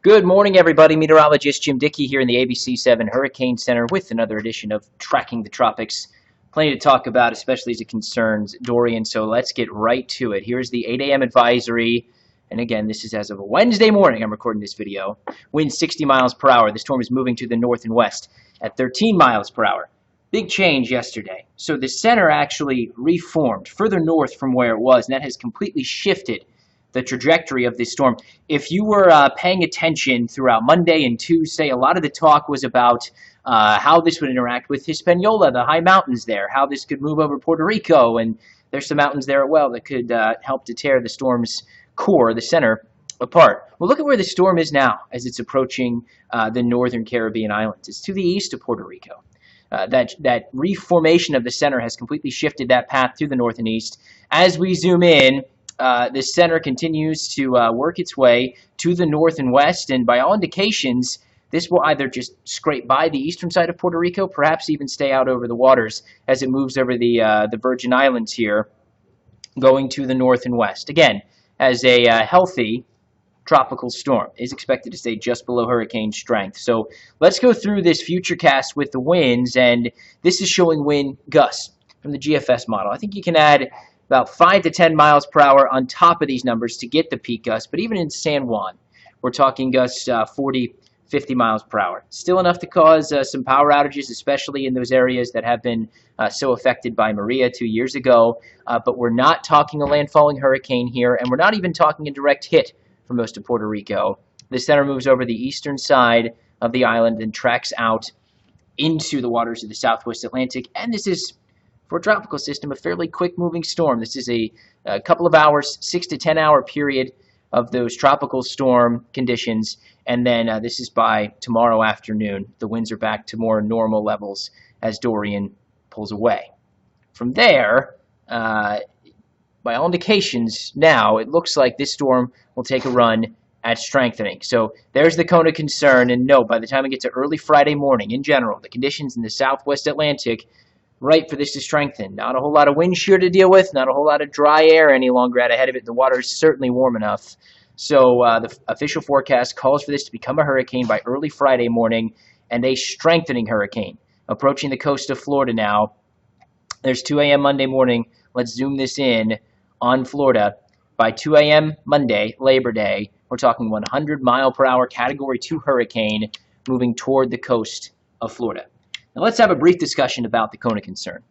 Good morning, everybody. Meteorologist Jim Dickey here in the ABC7 Hurricane Center with another edition of Tracking the Tropics. Plenty to talk about, especially as it concerns Dorian, so let's get right to it. Here's the 8 a.m. advisory, and again, this is as of a Wednesday morning. I'm recording this video. Winds 60 miles per hour. The storm is moving to the north and west at 13 miles per hour. Big change yesterday. So the center actually reformed further north from where it was, and that has completely shifted the trajectory of this storm. If you were paying attention throughout Monday and Tuesday, a lot of the talk was about how this would interact with Hispaniola, the high mountains there, how this could move over Puerto Rico, and there's some mountains there as well that could help to tear the storm's core, the center, apart. Well, look at where the storm is now as it's approaching the northern Caribbean islands. It's to the east of Puerto Rico. That reformation of the center has completely shifted that path to the north and east. As we zoom in, the center continues to work its way to the north and west, and by all indications, this will either just scrape by the eastern side of Puerto Rico, perhaps even stay out over the waters as it moves over the Virgin Islands here, going to the north and west. Again, as a healthy tropical storm, is expected to stay just below hurricane strength. So let's go through this FUTURECAST with the winds, and this is showing wind gusts from the GFS model. I think you can add about 5 to 10 miles per hour on top of these numbers to get the peak gust, but even in San Juan, we're talking gusts 40, 50 miles per hour. Still enough to cause some power outages, especially in those areas that have been so affected by Maria 2 years ago, but we're not talking a landfalling hurricane here, and we're not even talking a direct hit for most of Puerto Rico. The center moves over the eastern side of the island and tracks out into the waters of the Southwest Atlantic, and this is, for a tropical system, a fairly quick-moving storm. This is a couple of hours, 6 to 10 hour period of those tropical storm conditions, and then this is by tomorrow afternoon. The winds are back to more normal levels as Dorian pulls away. From there, by all indications now, it looks like this storm will take a run at strengthening. So there's the cone of concern, and no, by the time we get to early Friday morning, in general, the conditions in the Southwest Atlantic right for this to strengthen. Not a whole lot of wind shear to deal with, not a whole lot of dry air any longer out ahead of it. The water is certainly warm enough. So the official forecast calls for this to become a hurricane by early Friday morning, and a strengthening hurricane approaching the coast of Florida now. There's 2 a.m. Monday morning. Let's zoom this in on Florida. By 2 a.m. Monday, Labor Day, we're talking 100 mile per hour Category 2 hurricane moving toward the coast of Florida. Now let's have a brief discussion about the cone of concern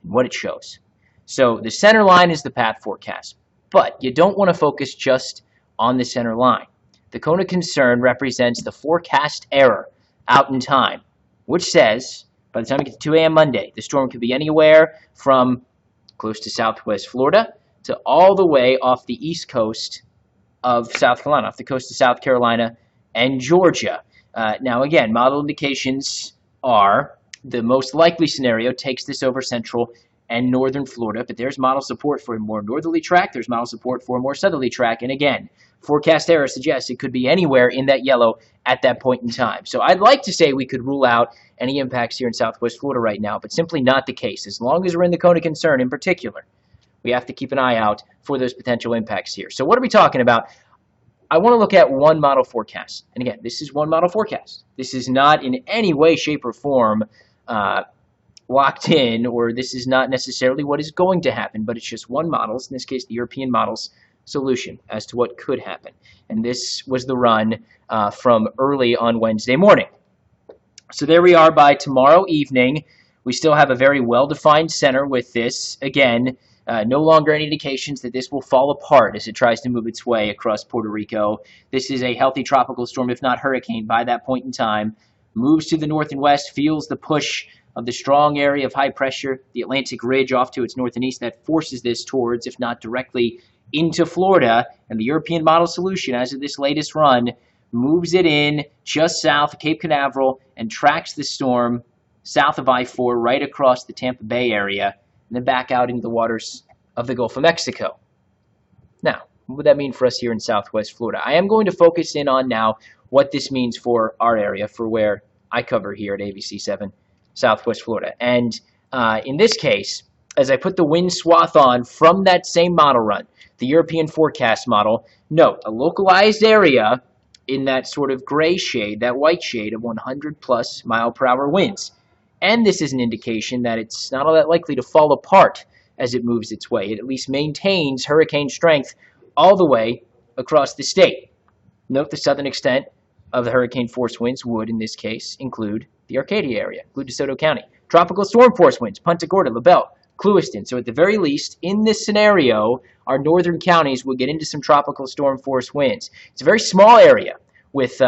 and what it shows. So the center line is the path forecast, but you don't want to focus just on the center line. The cone of concern represents the forecast error out in time, which says by the time we get to 2 a.m. Monday, the storm could be anywhere from close to southwest Florida to all the way off the east coast of South Carolina, off the coast of South Carolina and Georgia. Now again, model indications are the most likely scenario takes this over central and northern Florida, but there's model support for a more northerly track, there's model support for a more southerly track, and again, forecast error suggests it could be anywhere in that yellow at that point in time. So I'd like to say we could rule out any impacts here in southwest Florida right now, but simply not the case. As long as we're in the cone of concern in particular, we have to keep an eye out for those potential impacts here. So what are we talking about? I want to look at one model forecast. And again, this is one model forecast. This is not in any way, shape, or form locked in, or this is not necessarily what is going to happen, but it's just one model, in this case the European model's solution as to what could happen. And this was the run from early on Wednesday morning. So there we are by tomorrow evening. We still have a very well-defined center with this. Again, no longer any indications that this will fall apart as it tries to move its way across Puerto Rico. This is a healthy tropical storm, if not hurricane, by that point in time. Moves to the north and west, feels the push of the strong area of high pressure, the Atlantic ridge off to its north and east, that forces this towards, if not directly, into Florida. And the European model solution, as of this latest run, moves it in just south of Cape Canaveral and tracks the storm south of I-4 right across the Tampa Bay area, and then back out into the waters of the Gulf of Mexico. Now, what would that mean for us here in southwest Florida? I am going to focus in on now what this means for our area, for where I cover here at ABC7 Southwest Florida. And in this case, as I put the wind swath on from that same model run, the European forecast model, note a localized area in that sort of gray shade, that white shade of 100 plus mile per hour winds. And this is an indication that it's not all that likely to fall apart as it moves its way. It at least maintains hurricane strength all the way across the state. Note the southern extent of the hurricane force winds would, in this case, include the Arcadia area, include DeSoto County. Tropical storm force winds, Punta Gorda, LaBelle, Clewiston. So at the very least, in this scenario, our northern counties will get into some tropical storm force winds. It's a very small area with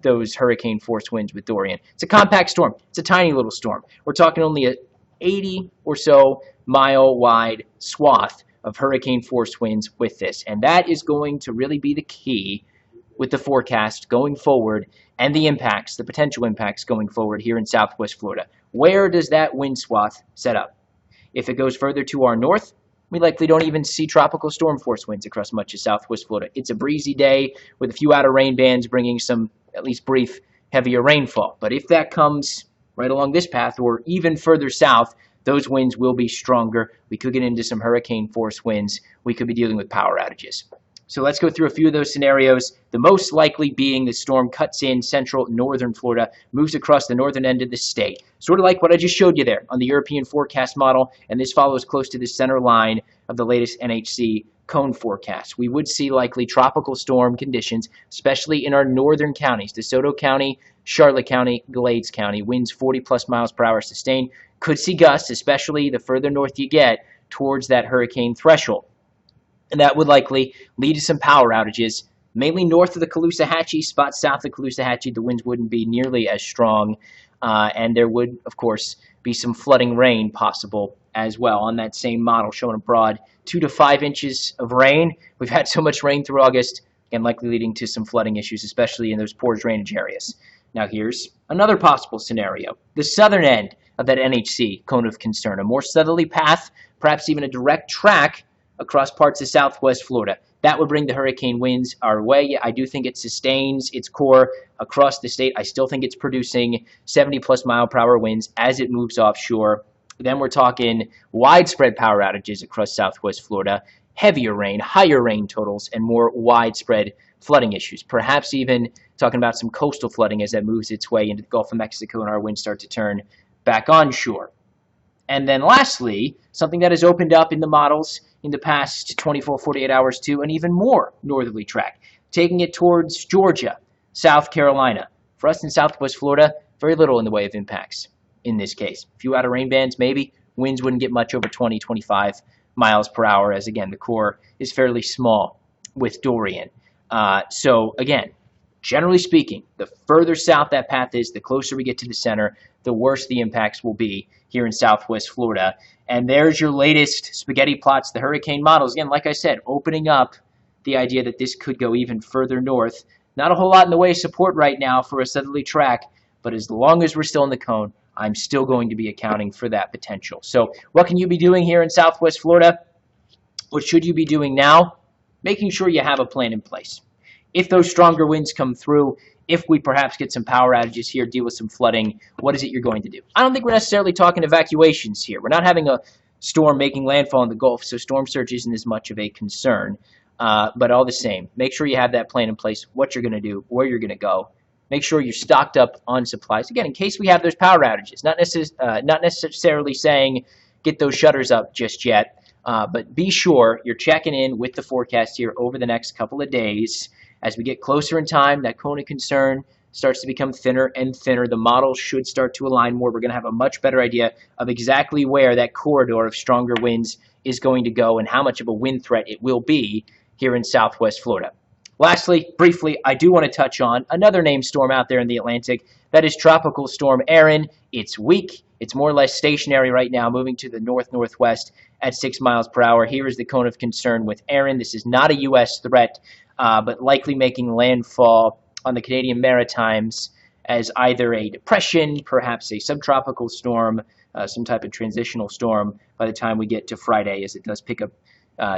those hurricane force winds with Dorian. It's a compact storm. It's a tiny little storm. We're talking only a 80 or so mile wide swath of hurricane force winds with this. And that is going to really be the key with the forecast going forward and the impacts, the potential impacts going forward here in Southwest Florida. Where does that wind swath set up? If it goes further to our north, we likely don't even see tropical storm force winds across much of Southwest Florida. It's a breezy day with a few outer rain bands bringing some, at least brief, heavier rainfall. But if that comes right along this path or even further south, those winds will be stronger. We could get into some hurricane force winds. We could be dealing with power outages. So let's go through a few of those scenarios. The most likely being the storm cuts in central northern Florida, moves across the northern end of the state. Sort of like what I just showed you there on the European forecast model, and this follows close to the center line of the latest NHC cone forecast. We would see likely tropical storm conditions, especially in our northern counties, DeSoto County, Charlotte County, Glades County. Winds 40 plus miles per hour sustained. Could see gusts, especially the further north you get towards that hurricane threshold. And that would likely lead to some power outages, mainly north of the Caloosahatchee, spots south of Caloosahatchee. The winds wouldn't be nearly as strong, and there would, of course, be some flooding rain possible as well on that same model, showing a broad 2 to 5 inches of rain. We've had so much rain through August, and likely leading to some flooding issues, especially in those poor drainage areas. Now here's another possible scenario. The southern end of that NHC cone of concern, a more southerly path, perhaps even a direct track across parts of Southwest Florida. That would bring the hurricane winds our way. I do think it sustains its core across the state. I still think it's producing 70 plus mile per hour winds as it moves offshore. Then we're talking widespread power outages across Southwest Florida, heavier rain, higher rain totals, and more widespread flooding issues. Perhaps even talking about some coastal flooding as that moves its way into the Gulf of Mexico and our winds start to turn back onshore. And then lastly, something that has opened up in the models in the past 24, 48 hours to an even more northerly track, taking it towards Georgia, South Carolina. For us in Southwest Florida, very little in the way of impacts in this case. A few outer rain bands, maybe. Winds wouldn't get much over 20, 25 miles per hour, as again, the core is fairly small with Dorian. So again, generally speaking, the further south that path is, the closer we get to the center, the worse the impacts will be here in Southwest Florida. And there's your latest spaghetti plots, the hurricane models. Again, like I said, opening up the idea that this could go even further north. Not a whole lot in the way of support right now for a southerly track, but as long as we're still in the cone, I'm still going to be accounting for that potential. So what can you be doing here in Southwest Florida? What should you be doing now? Making sure you have a plan in place. If those stronger winds come through, if we perhaps get some power outages here, deal with some flooding, what is it you're going to do? I don't think we're necessarily talking evacuations here. We're not having a storm making landfall in the Gulf, so storm surge isn't as much of a concern. But all the same, make sure you have that plan in place, what you're going to do, where you're going to go. Make sure you're stocked up on supplies. Again, in case we have those power outages, not necessarily saying get those shutters up just yet, but be sure you're checking in with the forecast here over the next couple of days. As we get closer in time, that cone of concern starts to become thinner and thinner. The models should start to align more. We're going to have a much better idea of exactly where that corridor of stronger winds is going to go and how much of a wind threat it will be here in Southwest Florida. Lastly, briefly, I do want to touch on another named storm out there in the Atlantic. That is Tropical Storm ERIN. It's weak. It's more or less stationary right now, moving to the north-northwest at 6 miles per hour. Here is the cone of concern with ERIN. This is not a U.S. threat, but likely making landfall on the Canadian Maritimes as either a depression, perhaps a subtropical storm, some type of transitional storm by the time we get to Friday, as it does pick up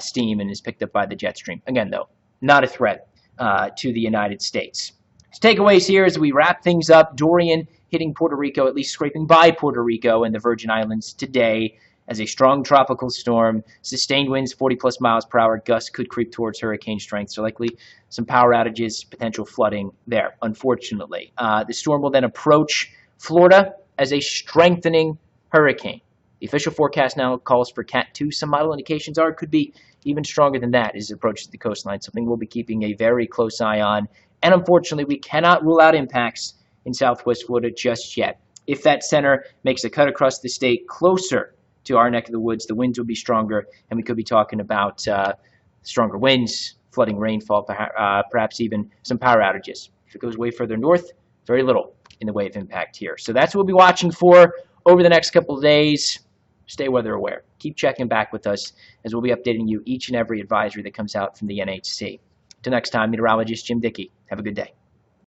steam and is picked up by the jet stream. Again, though, not a threat to the United States. So takeaways here as we wrap things up. Dorian hitting Puerto Rico, at least scraping by Puerto Rico and the Virgin Islands today. as a strong tropical storm. Sustained winds, 40-plus miles per hour. Gusts could creep towards hurricane strength, so likely some power outages, potential flooding there, unfortunately. The storm will then approach Florida as a strengthening hurricane. The official forecast now calls for Cat 2. Some model indications are it could be even stronger than that as it approaches the coastline, something we'll be keeping a very close eye on. And unfortunately, we cannot rule out impacts in southwest Florida just yet. If that center makes a cut across the state closer to our neck of the woods, the winds will be stronger, and we could be talking about stronger winds, flooding rainfall, perhaps even some power outages. If it goes way further north, very little in the way of impact here. So that's what we'll be watching for over the next couple of days. Stay weather aware. Keep checking back with us as we'll be updating you each and every advisory that comes out from the NHC. Till next time, meteorologist Jim Dickey. Have a good day.